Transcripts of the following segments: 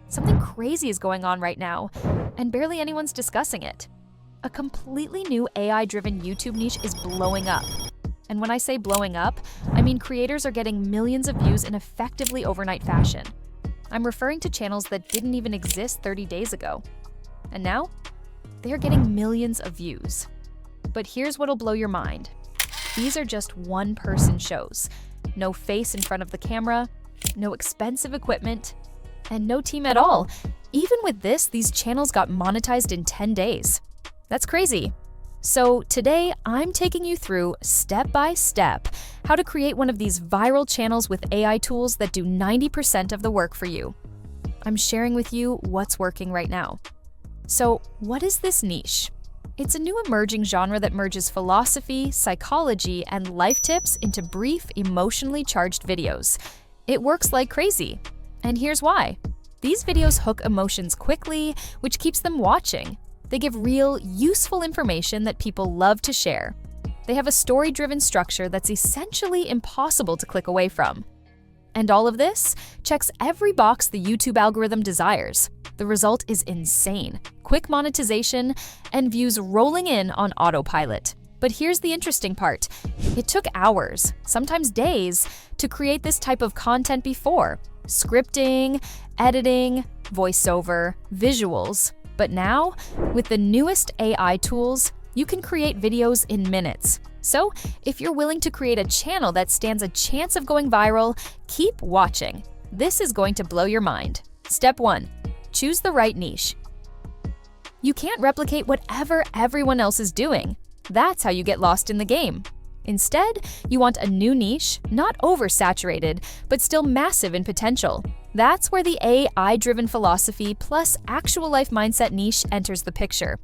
Something crazy is going on right now, and barely anyone's discussing it. A completely new AI-driven YouTube niche is blowing up. And when I say blowing up, I mean creators are getting millions of views in effectively overnight fashion. I'm referring to channels that didn't even exist 30 days ago. And now, they're getting millions of views. But here's what'll blow your mind. These are just one-person shows. No face in front of the camera, no expensive equipment, and no team at all. Even with this, these channels got monetized in 10 days. That's crazy. So today, I'm taking you through, step by step, how to create one of these viral channels with AI tools that do 90% of the work for you. I'm sharing with you what's working right now. So, what is this niche? It's a new emerging genre that merges philosophy, psychology, and life tips into brief, emotionally charged videos. It works like crazy. And here's why. These videos hook emotions quickly, which keeps them watching. They give real, useful information that people love to share. They have a story-driven structure that's essentially impossible to click away from. And all of this checks every box the YouTube algorithm desires. The result is insane. Quick monetization and views rolling in on autopilot. But here's the interesting part. It took hours, sometimes days, to create this type of content before. Scripting, editing, voiceover, visuals. But now, with the newest AI tools, you can create videos in minutes. So, if you're willing to create a channel that stands a chance of going viral, keep watching. This is going to blow your mind. Step 1. Choose the right niche. You can't replicate whatever everyone else is doing. That's how you get lost in the game. Instead, you want a new niche, not oversaturated, but still massive in potential. That's where the AI-driven philosophy plus actual life mindset niche enters the picture.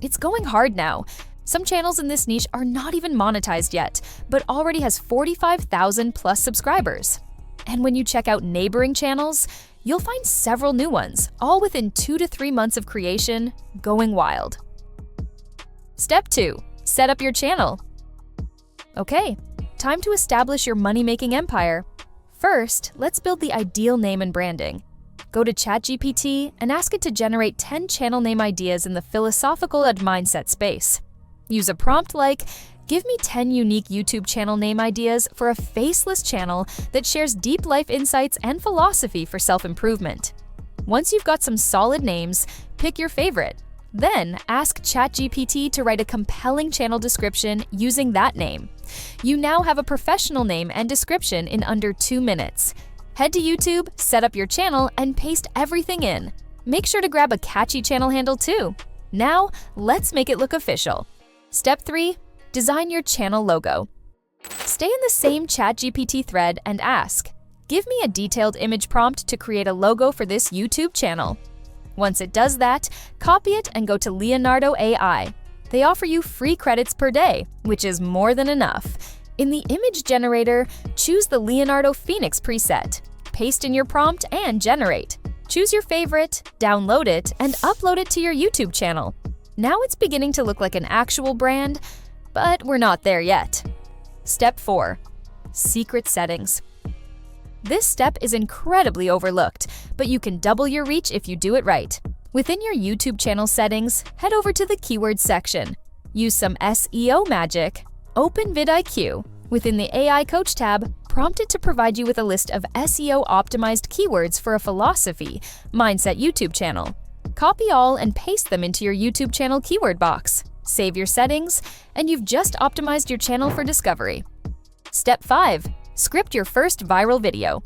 It's going hard now. Some channels in this niche are not even monetized yet, but already has 45,000 plus subscribers. And when you check out neighboring channels, you'll find several new ones, all within 2 to 3 months of creation, going wild. Step 2. Set up your channel. Okay, time to establish your money-making empire. First, let's build the ideal name and branding. Go to ChatGPT and ask it to generate 10 channel name ideas in the philosophical and mindset space. Use a prompt like, "Give me 10 unique YouTube channel name ideas for a faceless channel that shares deep life insights and philosophy for self-improvement." Once you've got some solid names, pick your favorite. Then ask ChatGPT to write a compelling channel description using that name. You now have a professional name and description in under 2 minutes. Head to YouTube, set up your channel, and paste everything in. Make sure to grab a catchy channel handle too. Now, let's make it look official. Step 3. Design your channel logo. Stay in the same ChatGPT thread and ask, "Give me a detailed image prompt to create a logo for this YouTube channel." Once it does that, copy it and go to Leonardo AI. They offer you free credits per day, which is more than enough. In the image generator, choose the Leonardo Phoenix preset. Paste in your prompt and generate. Choose your favorite, download it, and upload it to your YouTube channel. Now it's beginning to look like an actual brand, but we're not there yet. Step 4. Secret settings. This step is incredibly overlooked, but you can double your reach if you do it right. Within your YouTube channel settings, head over to the Keywords section. Use some SEO magic. Open vidIQ. Within the AI Coach tab, prompt it to provide you with a list of SEO-optimized keywords for a philosophy, mindset YouTube channel. Copy all and paste them into your YouTube channel keyword box. Save your settings, and you've just optimized your channel for discovery. Step 5. Script your first viral video.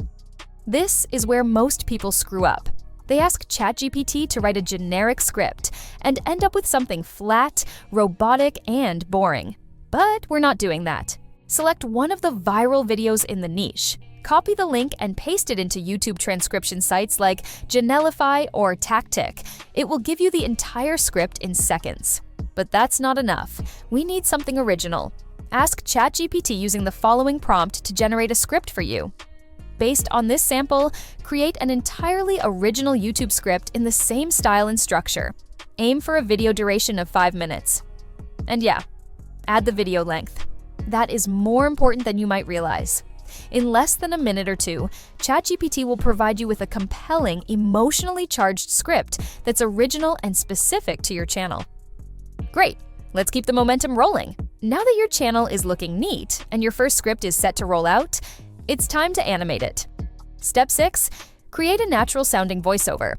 This is where most people screw up. They ask ChatGPT to write a generic script and end up with something flat, robotic, and boring. But we're not doing that. Select one of the viral videos in the niche. Copy the link and paste it into YouTube transcription sites like Janellify or Tactic. It will give you the entire script in seconds. But that's not enough. We need something original. Ask ChatGPT using the following prompt to generate a script for you. Based on this sample, create an entirely original YouTube script in the same style and structure. Aim for a video duration of 5 minutes. And yeah, add the video length. That is more important than you might realize. In less than a minute or two, ChatGPT will provide you with a compelling, emotionally charged script that's original and specific to your channel. Great, let's keep the momentum rolling. Now that your channel is looking neat and your first script is set to roll out, it's time to animate it. Step 6. Create a natural-sounding voiceover.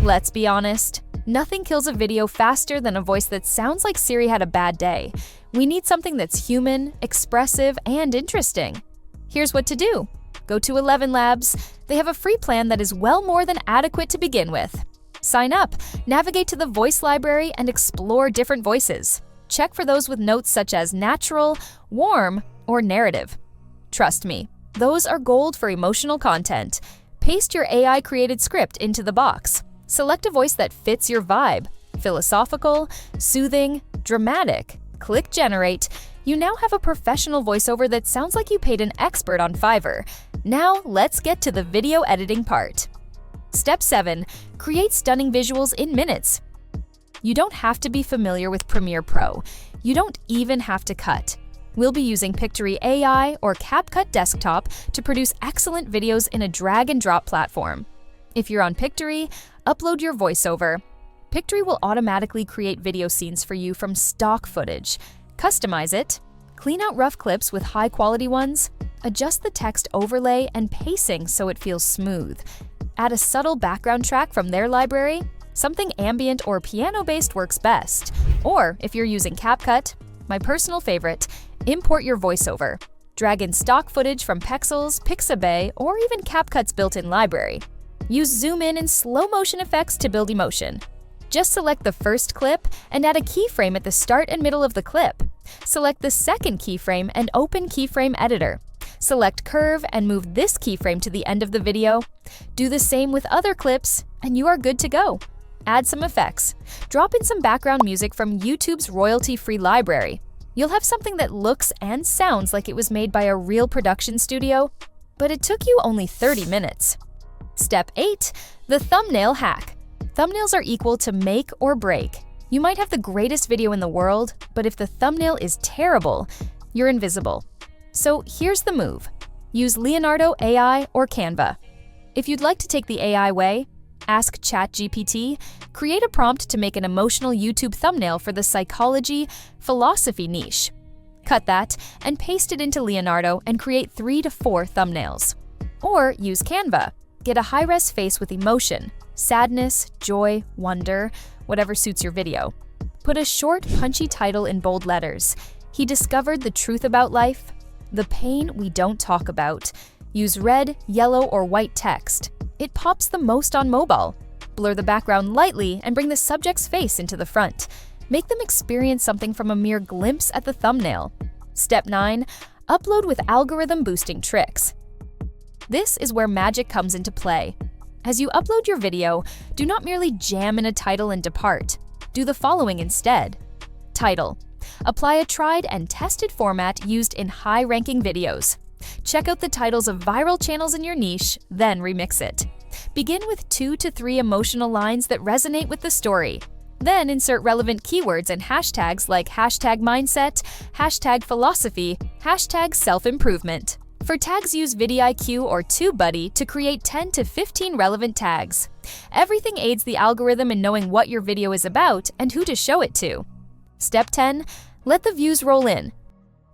Let's be honest, nothing kills a video faster than a voice that sounds like Siri had a bad day. We need something that's human, expressive, and interesting. Here's what to do. Go to 11 Labs. They have a free plan that is well more than adequate to begin with. Sign up, navigate to the voice library, and explore different voices. Check for those with notes such as natural, warm, or narrative. Trust me, those are gold for emotional content. Paste your AI-created script into the box. Select a voice that fits your vibe. Philosophical, soothing, dramatic. Click Generate. You now have a professional voiceover that sounds like you paid an expert on Fiverr. Now, let's get to the video editing part. Step 7. Create stunning visuals in minutes. You don't have to be familiar with Premiere Pro. You don't even have to cut. We'll be using Pictory AI or CapCut Desktop to produce excellent videos in a drag-and-drop platform. If you're on Pictory, upload your voiceover. Pictory will automatically create video scenes for you from stock footage. Customize it, clean out rough clips with high-quality ones, adjust the text overlay and pacing so it feels smooth. Add a subtle background track from their library. Something ambient or piano-based works best. Or, if you're using CapCut, my personal favorite, import your voiceover. Drag in stock footage from Pexels, Pixabay, or even CapCut's built-in library. Use zoom in and slow motion effects to build emotion. Just select the first clip and add a keyframe at the start and middle of the clip. Select the second keyframe and open Keyframe Editor. Select Curve and move this keyframe to the end of the video. Do the same with other clips, and you are good to go. Add some effects. Drop in some background music from YouTube's royalty-free library. You'll have something that looks and sounds like it was made by a real production studio, but it took you only 30 minutes. Step 8. The thumbnail hack. Thumbnails are equal to make or break. You might have the greatest video in the world, but if the thumbnail is terrible, you're invisible. So here's the move. Use Leonardo AI or Canva. If you'd like to take the AI way, ask ChatGPT, create a prompt to make an emotional YouTube thumbnail for the psychology, philosophy niche. Cut that and paste it into Leonardo and create 3 to 4 thumbnails. Or use Canva. Get a high-res face with emotion, sadness, joy, wonder, whatever suits your video. Put a short, punchy title in bold letters. He discovered the truth about life, the pain we don't talk about. Use red, yellow, or white text. It pops the most on mobile. Blur the background lightly and bring the subject's face into the front. Make them experience something from a mere glimpse at the thumbnail. Step 9. Upload with algorithm boosting tricks. This is where magic comes into play. As you upload your video, do not merely jam in a title and depart. Do the following instead. Title. Apply a tried and tested format used in high-ranking videos. Check out the titles of viral channels in your niche, then remix it. Begin with 2 to 3 emotional lines that resonate with the story. Then insert relevant keywords and hashtags like #mindset, #philosophy, #self-improvement. For tags, use vidIQ or TubeBuddy to create 10 to 15 relevant tags. Everything aids the algorithm in knowing what your video is about and who to show it to. Step 10. Let the views roll in.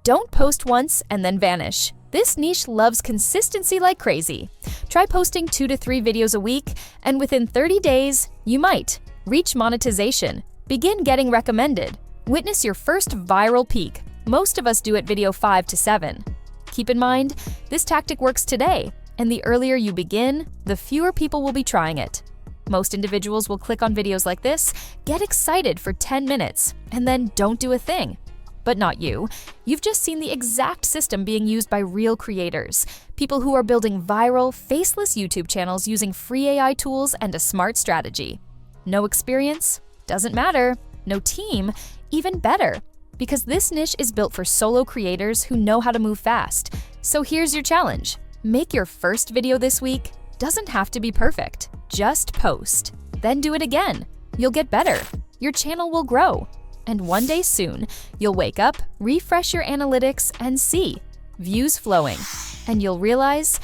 Don't post once and then vanish. This niche loves consistency like crazy. Try posting 2 to 3 videos a week, and within 30 days, you might reach monetization, begin getting recommended, witness your first viral peak. Most of us do at video 5 to 7. Keep in mind, this tactic works today, and the earlier you begin, the fewer people will be trying it. Most individuals will click on videos like this, get excited for 10 minutes, and then don't do a thing. But not you. You've just seen the exact system being used by real creators, people who are building viral, faceless YouTube channels using free AI tools and a smart strategy. No experience? Doesn't matter. No team? Even better. Because this niche is built for solo creators who know how to move fast. So here's your challenge. Make your first video this week. Doesn't have to be perfect. Just post. Then do it again. You'll get better. Your channel will grow. And one day soon, you'll wake up, refresh your analytics, and see views flowing, and you'll realize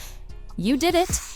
you did it.